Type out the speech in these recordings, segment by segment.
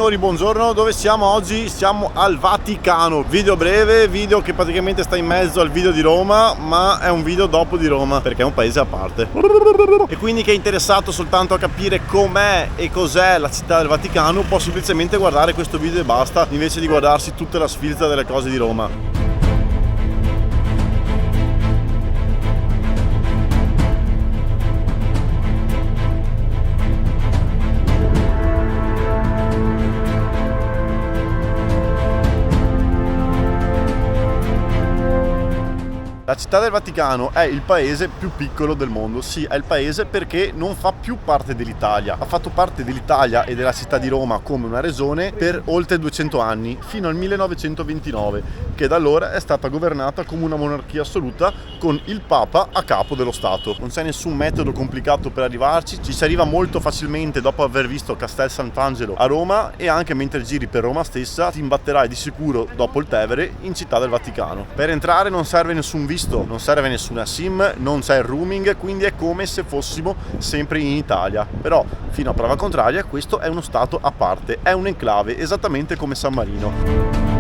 Signori, buongiorno, dove siamo oggi? Siamo al Vaticano. Video breve, video che praticamente sta in mezzo al video di Roma, ma è un video dopo di Roma, perché è un paese a parte. E quindi chi è interessato soltanto a capire com'è e cos'è la città del Vaticano può semplicemente guardare questo video e basta, invece di guardarsi tutta la sfilza delle cose di Roma. La città del Vaticano è il paese più piccolo del mondo. Sì, è il paese perché non fa più parte dell'Italia. Ha fatto parte dell'Italia e della città di Roma come una regione per oltre 200 anni, fino al 1929, che da allora è stata governata come una monarchia assoluta con il Papa a capo dello Stato. Non c'è nessun metodo complicato per arrivarci, ci si arriva molto facilmente dopo aver visto Castel Sant'Angelo a Roma, e anche mentre giri per Roma stessa ti imbatterai di sicuro dopo il Tevere in città del Vaticano. Per entrare non serve nessun visto, non serve nessuna SIM, non c'è il roaming, quindi è come se fossimo sempre in Italia. Però fino a prova contraria questo è uno stato a parte, è un enclave, esattamente come San Marino.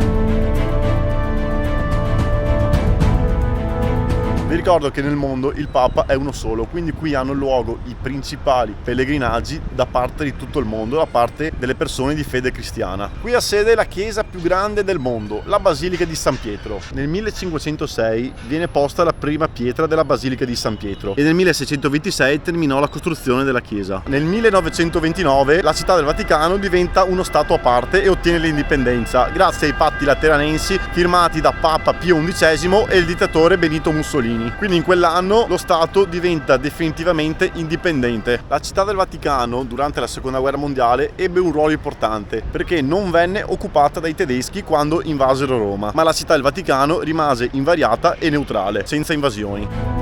Vi ricordo che nel mondo il Papa è uno solo, quindi qui hanno luogo i principali pellegrinaggi da parte di tutto il mondo, da parte delle persone di fede cristiana. Qui ha sede la chiesa più grande del mondo, la Basilica di San Pietro. Nel 1506 viene posta la prima pietra della Basilica di San Pietro e nel 1626 terminò la costruzione della chiesa. Nel 1929 la città del Vaticano diventa uno stato a parte e ottiene l'indipendenza grazie ai patti lateranensi firmati da Papa Pio XI e il dittatore Benito Mussolini. Quindi in quell'anno lo Stato diventa definitivamente indipendente. La città del Vaticano durante la seconda guerra mondiale ebbe un ruolo importante perché non venne occupata dai tedeschi quando invasero Roma, ma la città del Vaticano rimase invariata e neutrale, senza invasioni.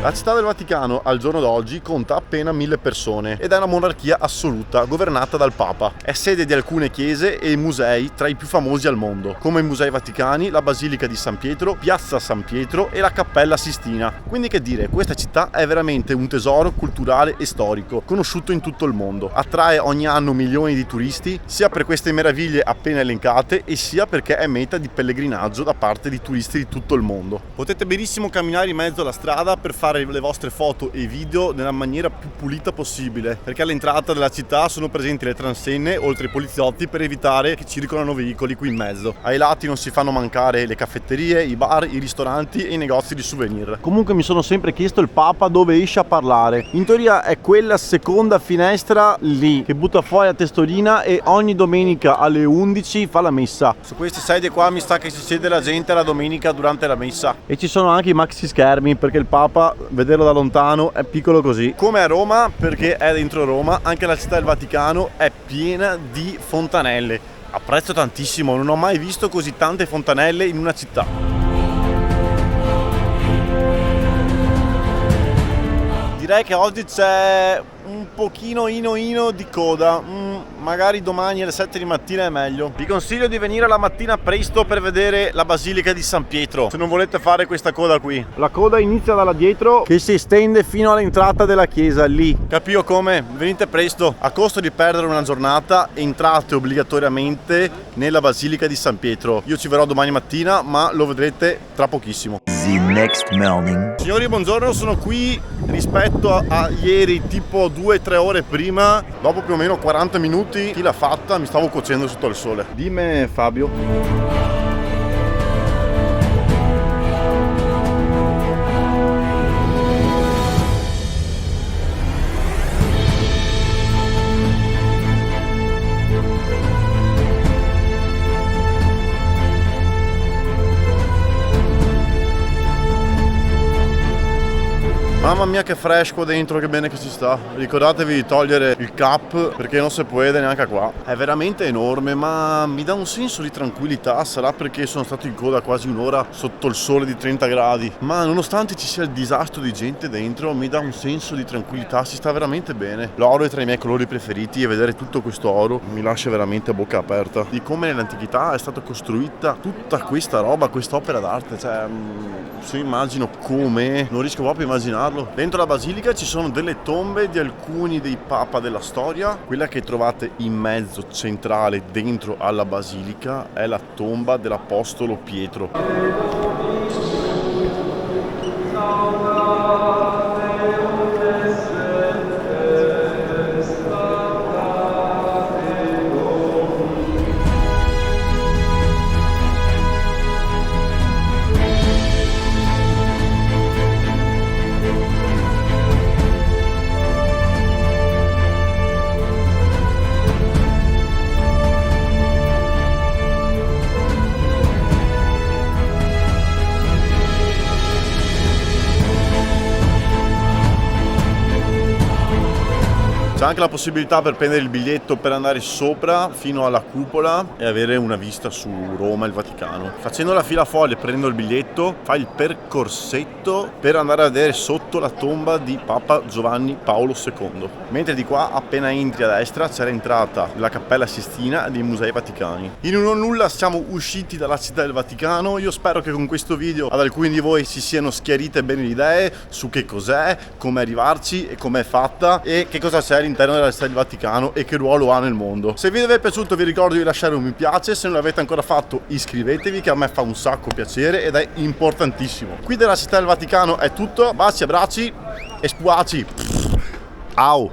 La città del Vaticano al giorno d'oggi conta appena 1000 persone ed è una monarchia assoluta governata dal Papa. È sede di alcune chiese e musei tra i più famosi al mondo, come i Musei Vaticani, la Basilica di San Pietro, Piazza San Pietro e la Cappella Sistina. Quindi che dire, questa città è veramente un tesoro culturale e storico, conosciuto in tutto il mondo. Attrae ogni anno milioni di turisti, sia per queste meraviglie appena elencate e sia perché è meta di pellegrinaggio da parte di turisti di tutto il mondo. Potete benissimo camminare in mezzo alla strada per fare le vostre foto e video nella maniera più pulita possibile, perché all'entrata della città sono presenti le transenne oltre ai poliziotti per evitare che circolano veicoli qui in mezzo. Ai lati non si fanno mancare le caffetterie, i bar, i ristoranti e i negozi di souvenir. Comunque mi sono sempre chiesto il Papa dove esce a parlare. In teoria è quella seconda finestra lì che butta fuori la testolina e ogni domenica alle 11 fa la messa. Su queste sedie qua mi sa che si siede la gente la domenica durante la messa. E ci sono anche i maxi schermi perché il Papa, vederlo da lontano, è piccolo così. Come a Roma, perché è dentro Roma, anche la città del Vaticano è piena di fontanelle. Apprezzo tantissimo, non ho mai visto così tante fontanelle in una città. Direi che oggi c'è un pochino di coda. Magari domani alle 7 di mattina è meglio. Vi consiglio di venire la mattina presto per vedere la Basilica di San Pietro, se non volete fare questa coda qui. La coda inizia da là dietro che si estende fino all'entrata della chiesa lì. Capito come? Venite presto. A costo di perdere una giornata entrate obbligatoriamente nella Basilica di San Pietro. Io ci verrò domani mattina, ma lo vedrete tra pochissimo. The next morning. Signori, buongiorno, sono qui rispetto a ieri tipo 2-3 ore prima, dopo più o meno 40 minuti. Chi l'ha fatta? Mi stavo cuocendo sotto il sole. Dimmi Fabio. Mamma mia che fresco dentro, che bene che si sta. Ricordatevi di togliere il cap perché non si può neanche qua. È veramente enorme, ma mi dà un senso di tranquillità. Sarà perché sono stato in coda quasi un'ora sotto il sole di 30 gradi. Ma nonostante ci sia il disastro di gente dentro, mi dà un senso di tranquillità. Si sta veramente bene. L'oro è tra i miei colori preferiti e vedere tutto questo oro mi lascia veramente a bocca aperta. Di come nell'antichità è stata costruita tutta questa roba, quest'opera d'arte. Cioè, se immagino come, non riesco proprio a immaginarlo. Dentro la basilica ci sono delle tombe di alcuni dei papa della storia. Quella che trovate in mezzo, centrale, dentro alla basilica, è la tomba dell'apostolo Pietro. C'è anche la possibilità per prendere il biglietto per andare sopra fino alla cupola e avere una vista su Roma e il Vaticano. Facendo la fila folle, prendendo il biglietto, fai il percorsetto per andare a vedere sotto la tomba di Papa Giovanni Paolo II. Mentre di qua, appena entri a destra, c'è l'entrata della Cappella Sistina e dei Musei Vaticani. In un o nulla siamo usciti dalla città del Vaticano. Io spero che con questo video ad alcuni di voi si siano schiarite bene le idee su che cos'è, come arrivarci e com'è fatta e che cosa c'è all'interno della città del Vaticano e che ruolo ha nel mondo. Se il video vi è piaciuto vi ricordo di lasciare un mi piace, se non l'avete ancora fatto iscrivetevi che a me fa un sacco piacere ed è importantissimo. Qui della città del Vaticano è tutto, baci, abbracci e spuaci. Au!